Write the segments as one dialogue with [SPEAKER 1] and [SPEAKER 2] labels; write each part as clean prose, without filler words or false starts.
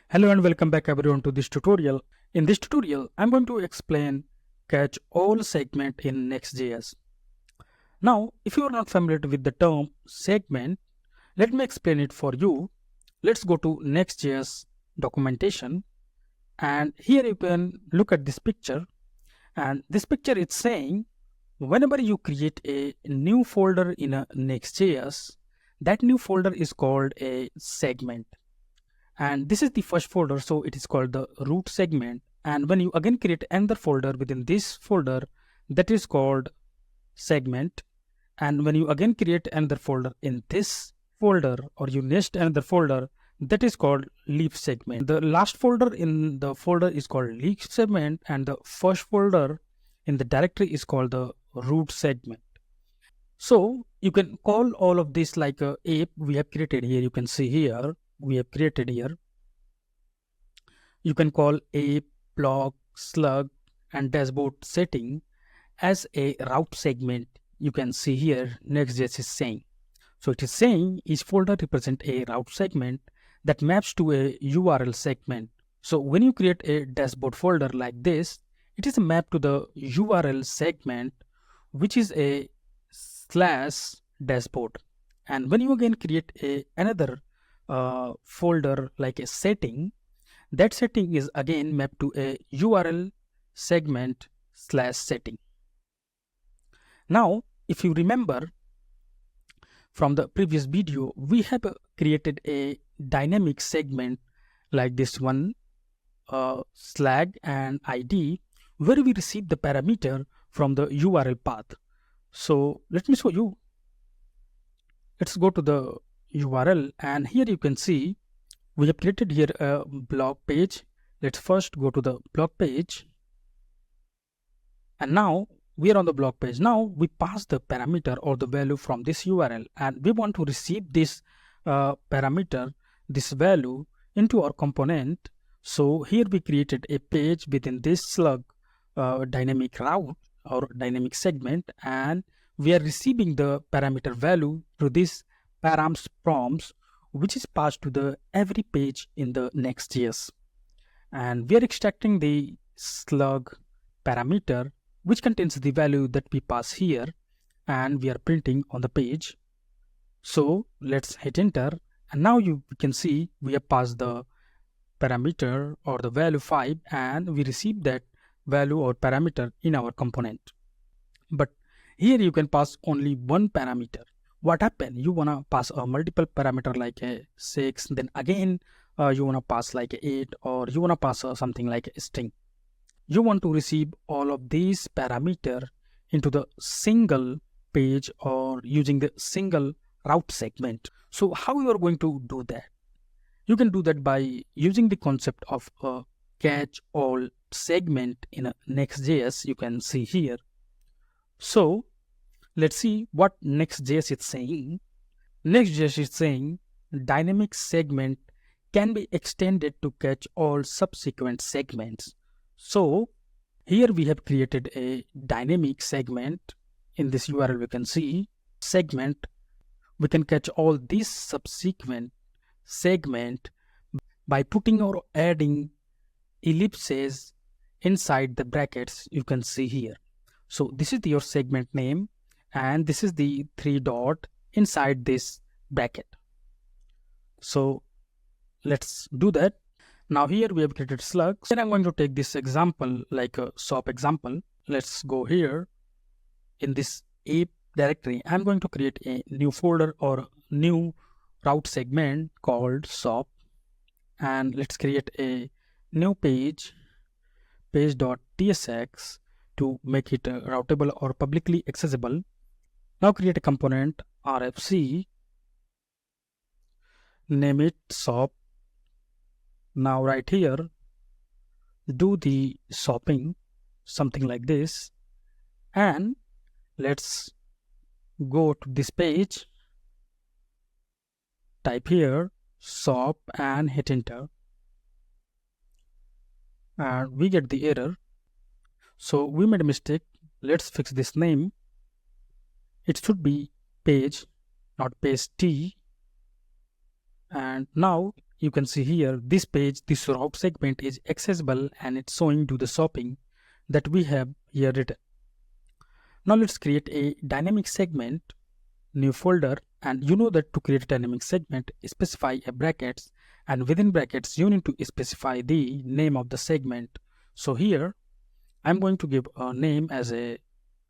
[SPEAKER 1] Hello and welcome back everyone to this tutorial. In this tutorial, I'm going to explain catch all segment in Next.js. Now, if you are not familiar with the term segment, let me explain it for you. Let's go to Next.js documentation, and here you can look at this picture, and this picture is saying whenever you create a new folder in a Next.js, that new folder is called a segment. And this is the first folder, so it is called the root segment. And when you again create another folder within this folder, that is called segment. And when you again create another folder in this folder, or you nest another folder, that is called leaf segment. The last folder in the folder is called leaf segment, and the first folder in the directory is called the root segment. So you can call all of this like a app we have created here. You can see here we have created here. You can call app, blog, slug, and dashboard setting as a route segment. You can see here Next.js is saying. So it is saying each folder represents a route segment that maps to a URL segment. So when you create a dashboard folder like this, it is a map to the URL segment, which is a /dashboard. And when you again create another folder like a setting, that setting is again mapped to a URL segment /setting. Now, if you remember from the previous video, we have created a dynamic segment like this one, slug and ID, where we receive the parameter from the URL path. So let me show you. Let's go to the URL, and here you can see we have created here a blog page. Let's first go to the blog page, and now we are on the blog page. Now we pass the parameter or the value from this URL, and we want to receive this parameter, this value, into our component. So here we created a page within this slug dynamic route or dynamic segment, and we are receiving the parameter value through this params prompts, which is passed to the every page in the Next.js. And we are extracting the slug parameter, which contains the value that we pass here, and we are printing on the page. So let's hit enter, and now you can see we have passed the parameter or the value 5, and we receive that value or parameter in our component. But here you can pass only one parameter. What happened? You wanna pass a multiple parameter like a 6, then again you wanna pass like a 8, or you wanna pass something like a string. You want to receive all of these parameter into the single page or using the single route segment. So how you are going to do that? You can do that by using the concept of a catch all segment in a Next.js. You can see here. So let's see what Next.js is saying. Next.js is saying dynamic segment can be extended to catch all subsequent segments. So here we have created a dynamic segment. In this URL we can see segment. We can catch all these subsequent segment by putting or adding ellipses inside the brackets you can see here. So this is your segment name, and this is the 3 dot inside this bracket. So let's do that. Now here we have created slugs, and I'm going to take this example like a SOP example. Let's go here in this app directory. I'm going to create a new folder or new route segment called SOP, and let's create a new page.tsx to make it routable or publicly accessible. Now create a component RFC, name it SOP. Now right here, do the shopping, something like this, and let's go to this page, type here SOP and hit enter, and we get the error. So we made a mistake. Let's fix this name. It should be page, not page T. And now you can see here, this page, this route segment is accessible and it's showing to the shopping that we have here written. Now let's create a dynamic segment, new folder, and you know that to create a dynamic segment, specify a brackets, and within brackets you need to specify the name of the segment. So here I'm going to give a name as a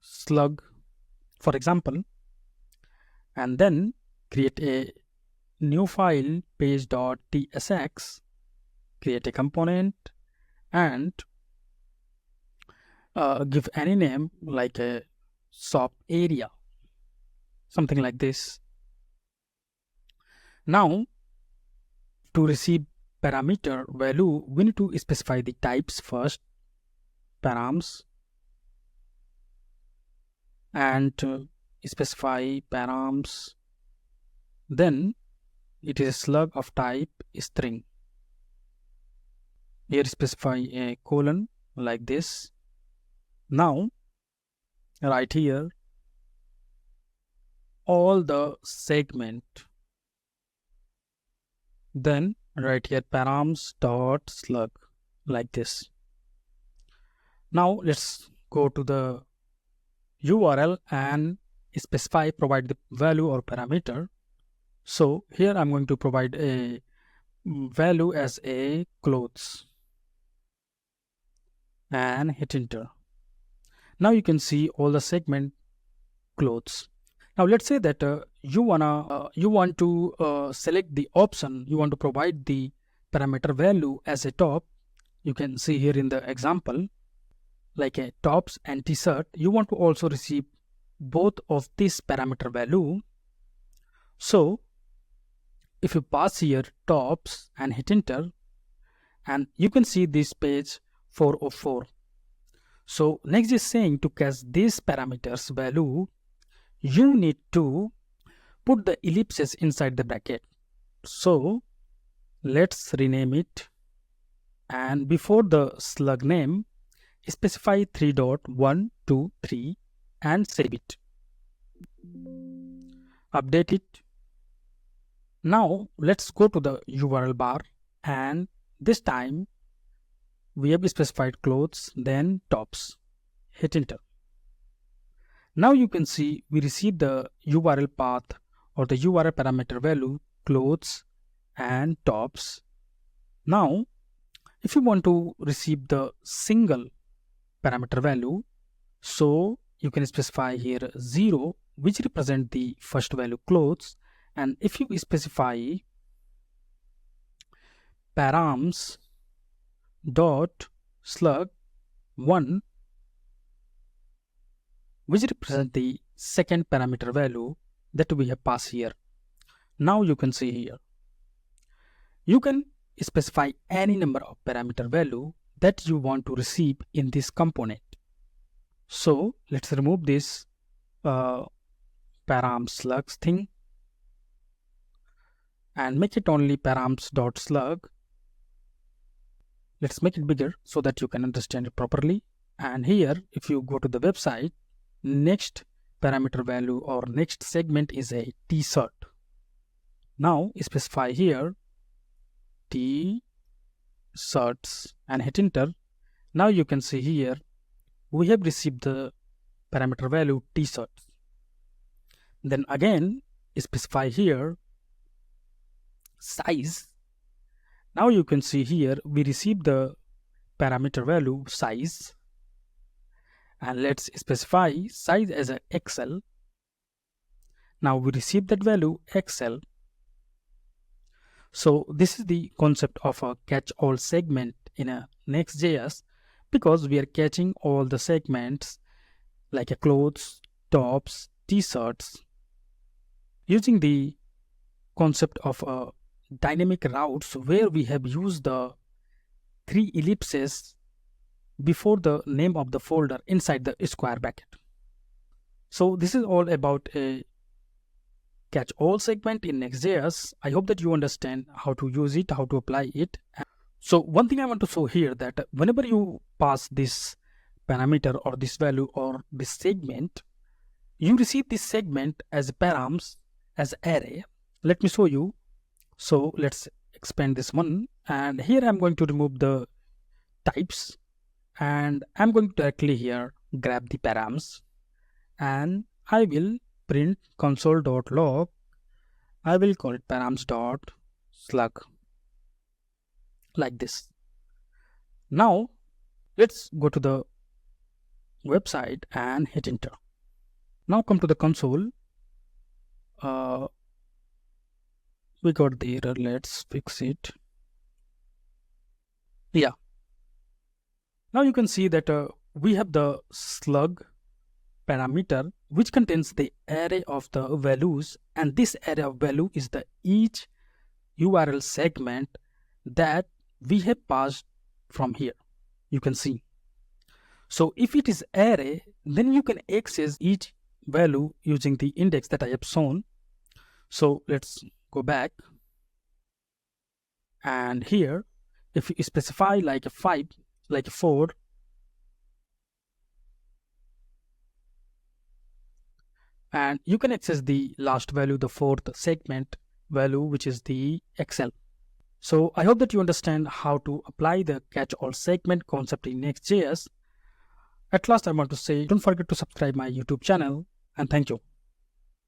[SPEAKER 1] slug, for example, and then create a new file page.tsx, create a component, and give any name like a shop area, something like this. Now to receive parameter value, we need to specify the types first, params, and specify params, then it is a slug of type string. Here specify a colon like this. Now right here all the segment, then right here params dot slug like this. Now let's go to the URL and specify, provide the value or parameter. So here I'm going to provide a value as a clothes and hit enter. Now you can see all the segment clothes. Now let's say that you want to select the option, you want to provide the parameter value as a top. You can see here in the example, like a tops and t-shirt, you want to also receive both of this parameter value. So if you pass here tops and hit enter, and you can see this page 404. So next is saying to catch these parameters value, you need to put the ellipses inside the bracket. So let's rename it, and before the slug name specify 3.123 and save it. Update it. Now let's go to the URL bar, and this time we have specified clothes, then tops. Hit enter. Now you can see we receive the URL path or the URL parameter value clothes and tops. Now if you want to receive the single parameter value, so you can specify here 0, which represent the first value clothes, and if you specify params dot slug 1, which represent the second parameter value that we have passed here. Now you can see here, you can specify any number of parameter value that you want to receive in this component. So let's remove this param slugs thing and make it only params dot slug. Let's make it bigger so that you can understand it properly. And here if you go to the website, next parameter value or next segment is a t-shirt. Now specify here t-shirts and hit enter. Now you can see here we have received the parameter value t-shirts. Then again specify here size. Now you can see here we receive the parameter value size, and let's specify size as a XL. Now we receive that value XL. So this is the concept of a catch-all segment in a Next.js, because we are catching all the segments like a clothes, tops, t-shirts, using the concept of dynamic routes where we have used the 3 ellipses before the name of the folder inside the square bracket. So this is all about a catch-all segment in Next.js. I hope that you understand how to use it, how to apply it. So one thing I want to show here, that whenever you pass this parameter or this value or this segment, you receive this segment as params, as array. Let me show you. So let's expand this one, and here I'm going to remove the types, and I'm going to directly here grab the params, and I will print console.log. I will call it params.slug, like this. Now let's go to the website and hit enter. Now come to the console. We got the error. Let's fix it. Yeah. Now you can see that we have the slug parameter which contains the array of the values, and this array of value is the each URL segment that we have passed from here. You can see. So if it is array, then you can access each value using the index that I have shown. So let's go back, and here if you specify like a 5, like a 4, and you can access the last value, the fourth segment value, which is the XL. So I hope that you understand how to apply the catch-all segment concept in Next.js. At last, I want to say, don't forget to subscribe my YouTube channel, and thank you.